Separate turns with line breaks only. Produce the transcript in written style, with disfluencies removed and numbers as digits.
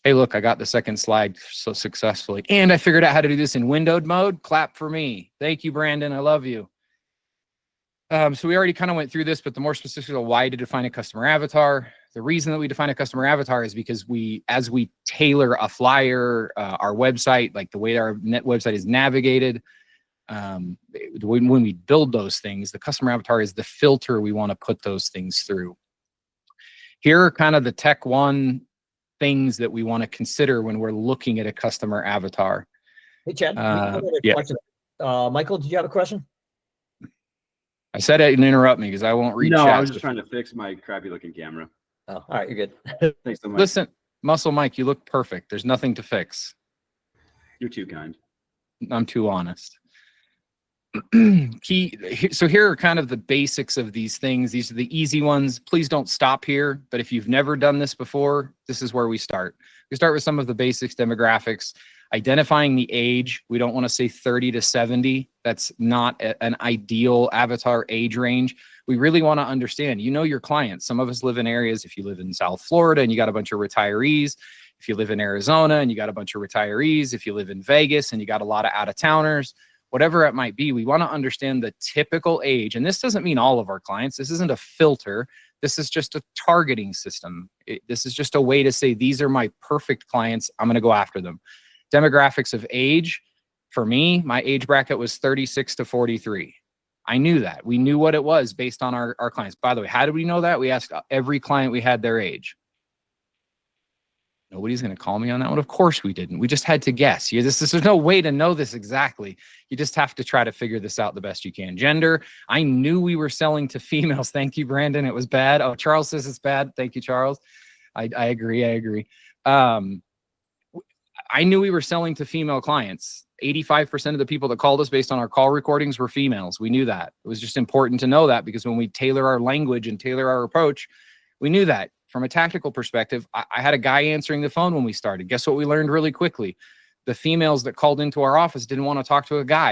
Hey, look, I got the second slide so successfully. And I figured out how to do this in windowed mode. Clap for me. Thank you, Brandon. I love you. So we already kind of went through this, but the more specific of why to define a customer avatar. The reason that we define a customer avatar is because as we tailor a flyer, our website, like the way our website is navigated, when we build those things, the customer avatar is the filter we want to put those things through. Here are kind of the Tech 1 things that we want to consider when we're looking at a customer avatar.
Hey, Chad,
yeah.
Michael, did you have a question?
I said it and interrupt me because I won't read chat.
No, I was just trying to fix my crappy looking camera.
Oh, all right, you're good.
Thanks so much.
Listen, Muscle Mike, you look perfect. There's nothing to fix.
You're too kind.
I'm too honest. So here are kind of the basics of these things. These are the easy ones. Please don't stop here. But if you've never done this before, this is where we start. We start with some of the basics, demographics, identifying the age. We don't want to say 30 to 70. That's not an ideal avatar age range. We really want to understand, you know, your clients. Some of us live in areas, if you live in South Florida and you got a bunch of retirees, if you live in Arizona and you got a bunch of retirees, if you live in Vegas and you got a lot of out-of-towners, whatever it might be, we want to understand the typical age. And this doesn't mean all of our clients. This isn't a filter. This is just a targeting system. This is just a way to say, these are my perfect clients. I'm going to go after them. Demographics of age. For me, my age bracket was 36 to 43. I knew that. We knew what it was based on our clients. By the way, how did we know that? We asked every client we had their age. Nobody's going to call me on that one. Of course we didn't. We just had to guess. There's no way to know this exactly. You just have to try to figure this out the best you can. Gender. I knew we were selling to females. Thank you, Brandon. It was bad. Oh, Charles says it's bad. Thank you, Charles. I agree. I agree. I knew we were selling to female clients. 85% of the people that called us based on our call recordings were females. We knew that. It was just important to know that because when we tailor our language and tailor our approach, we knew that. From a tactical perspective, I had a guy answering the phone when we started. Guess what we learned really quickly? The females that called into our office didn't want to talk to a guy.